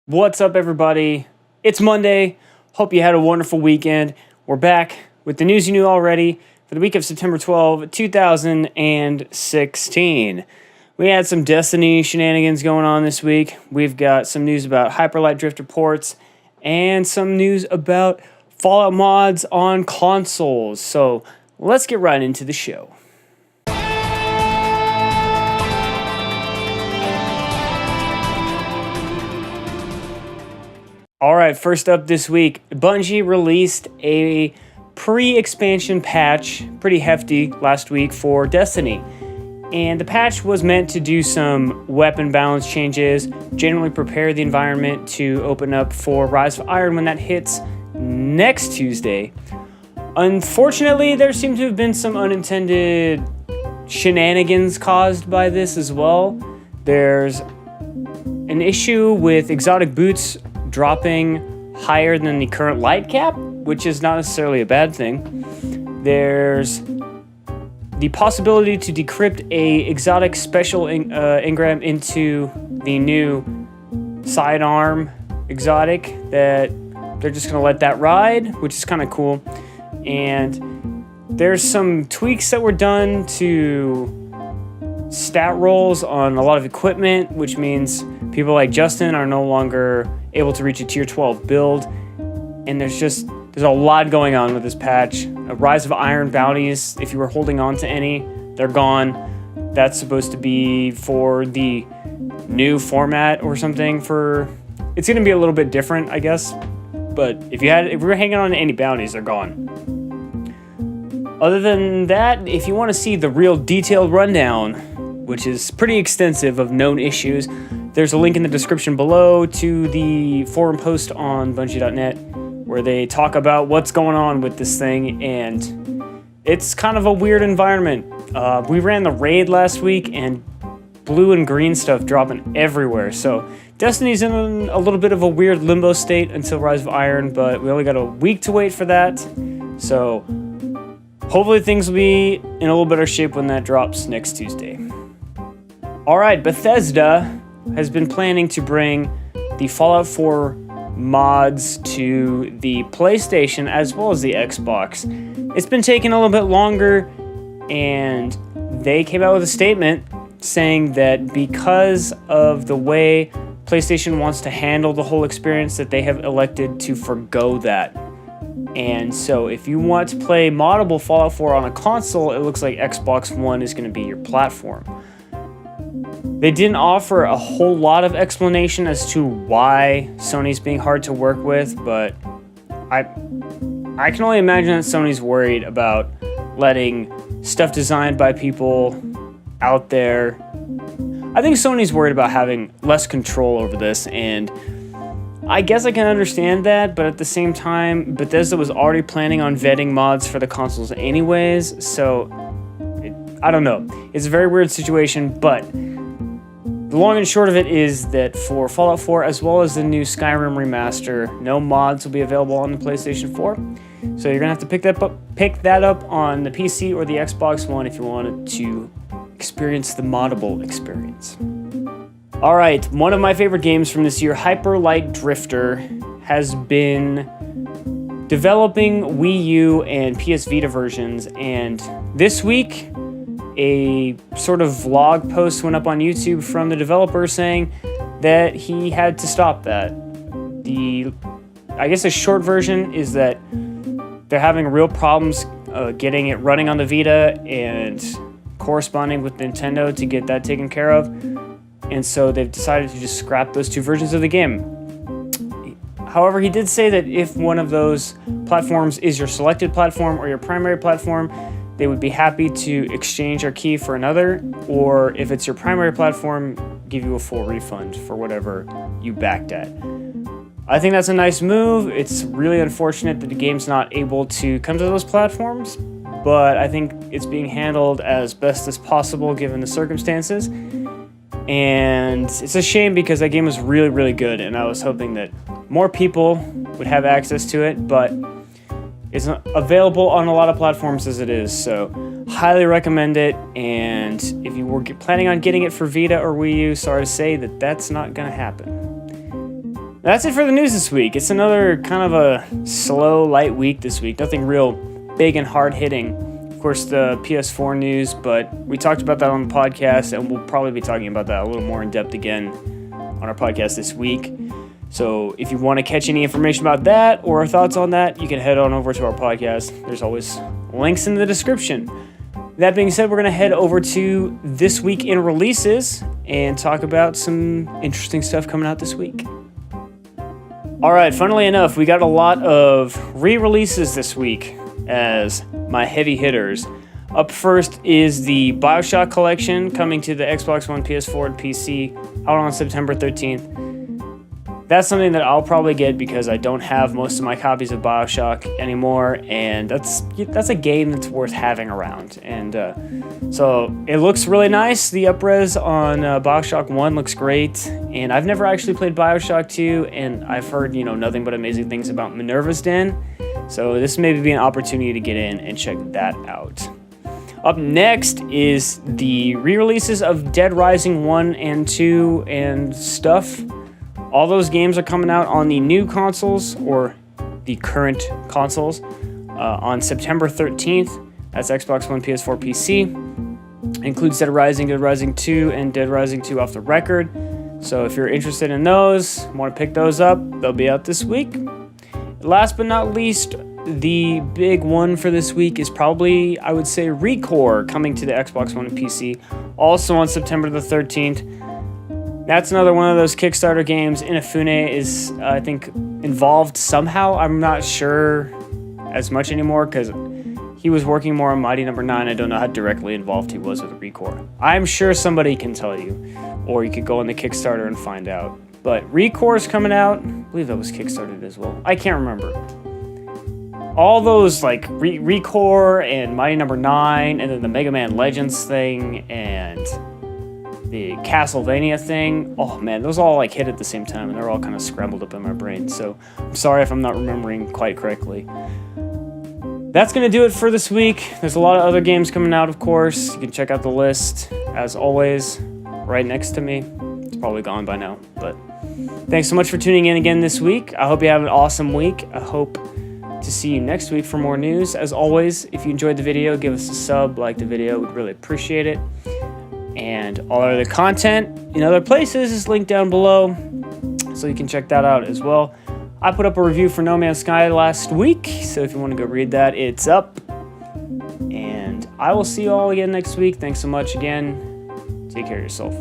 What's up, everybody? It's Monday. Hope you had a wonderful weekend. We're back with the news you knew already for the week of September 12, 2016. We had some Destiny shenanigans going on this week. We've got some news about Hyperlight Drift reports and some news about Fallout mods on consoles. So let's get right into the show. Alright, first up this week, Bungie released a pre-expansion patch, pretty hefty, last week for Destiny. And the patch was meant to do some weapon balance changes, generally prepare the environment to open up for Rise of Iron when that hits next Tuesday. Unfortunately, there seem to have been some unintended shenanigans caused by this as well. There's an issue with exotic boots dropping higher than the current light cap, which is not necessarily a bad thing. There's the possibility to decrypt a exotic special engram into the new sidearm exotic that they're just going to let that ride, which is kind of cool. And there's some tweaks that were done to stat rolls on a lot of equipment, which means people like Justin are no longer able to reach a tier 12 build. And there's a lot going on with this patch. A Rise of Iron bounties, if you were holding on to any, they're gone. That's supposed to be for the new format or something. It's going to be a little bit different, I guess. But if you were hanging on to any bounties, they're gone. Other than that, if you want to see the real detailed rundown, which is pretty extensive of known issues, there's a link in the description below to the forum post on Bungie.net where they talk about what's going on with this thing, and it's kind of a weird environment. We ran the raid last week, and blue and green stuff dropping everywhere, so Destiny's in a little bit of a weird limbo state until Rise of Iron, but we only got a week to wait for that, so hopefully things will be in a little better shape when that drops next Tuesday. Alright, Bethesda has been planning to bring the Fallout 4 mods to the PlayStation as well as the Xbox. It's been taking a little bit longer, and they came out with a statement saying that because of the way PlayStation wants to handle the whole experience, that they have elected to forgo that. And so if you want to play moddable Fallout 4 on a console, it looks like Xbox One is going to be your platform. They didn't offer a whole lot of explanation as to why Sony's being hard to work with, but I can only imagine that Sony's worried about letting stuff designed by people out there. I think Sony's worried about having less control over this, and I guess I can understand that, but at the same time, Bethesda was already planning on vetting mods for the consoles anyways, so I don't know. It's a very weird situation, but the long and short of it is that for Fallout 4 as well as the new Skyrim remaster, no mods will be available on the PlayStation 4. So you're going to have to pick that up on the PC or the Xbox One if you wanted to experience the moddable experience. Alright, one of my favorite games from this year, Hyperlight Drifter, has been developing Wii U and PS Vita versions, and this week a sort of vlog post went up on YouTube from the developer saying that he had to stop that. I guess a short version is that they're having real problems getting it running on the Vita and corresponding with Nintendo to get that taken care of. And so they've decided to just scrap those two versions of the game. However, he did say that if one of those platforms is your selected platform or your primary platform, they would be happy to exchange our key for another, or if it's your primary platform, give you a full refund for whatever you backed at. I think that's a nice move. It's really unfortunate that the game's not able to come to those platforms, but I think it's being handled as best as possible given the circumstances. And it's a shame because that game was really, really good, and I was hoping that more people would have access to it, but it's not available on a lot of platforms as it is, so highly recommend it. And if you were planning on getting it for Vita or Wii U, sorry to say that that's not going to happen. That's it for the news this week. It's another kind of a slow, light week this week. Nothing real big and hard-hitting. Of course, the PS4 news, but we talked about that on the podcast, and we'll probably be talking about that a little more in depth again on our podcast this week. So if you want to catch any information about that or our thoughts on that, you can head on over to our podcast. There's always links in the description. That being said, we're going to head over to This Week in Releases and talk about some interesting stuff coming out this week. All right, funnily enough, we got a lot of re-releases this week as my heavy hitters. Up first is the BioShock collection coming to the Xbox One, PS4, and PC out on September 13th. That's something that I'll probably get because I don't have most of my copies of BioShock anymore, and that's a game that's worth having around. And so it looks really nice. The up-res on BioShock 1 looks great, and I've never actually played BioShock 2, and I've heard nothing but amazing things about Minerva's Den. So this may be an opportunity to get in and check that out. Up next is the re-releases of Dead Rising 1 and 2 and stuff. All those games are coming out on the new consoles, or the current consoles, on September 13th. That's Xbox One, PS4, PC. Includes Dead Rising 2, and Dead Rising 2 Off the Record. So if you're interested in those, want to pick those up, they'll be out this week. Last but not least, the big one for this week is probably, I would say, ReCore, coming to the Xbox One and PC, also on September the 13th. That's another one of those Kickstarter games. Inafune is, I think, involved somehow. I'm not sure as much anymore because he was working more on Mighty Number 9. I don't know how directly involved he was with ReCore. I'm sure somebody can tell you, or you could go on the Kickstarter and find out. But ReCore is coming out. I believe that was Kickstarted as well. I can't remember. All those like ReCore and Mighty Number 9, and then the Mega Man Legends thing, and the Castlevania thing. Oh man, those all like hit at the same time, and they're all kind of scrambled up in my brain. So I'm sorry if I'm not remembering quite correctly. That's going to do it for this week. There's a lot of other games coming out, of course. You can check out the list, as always, right next to me. It's probably gone by now, but thanks so much for tuning in again this week. I hope you have an awesome week. I hope to see you next week for more news. As always, if you enjoyed the video, give us a sub, like the video. We'd really appreciate it. And all our other content in other places is linked down below, so you can check that out as well. I put up a review for No Man's Sky last week, so if you want to go read that, it's up. And I will see you all again next week. Thanks so much again. Take care of yourself.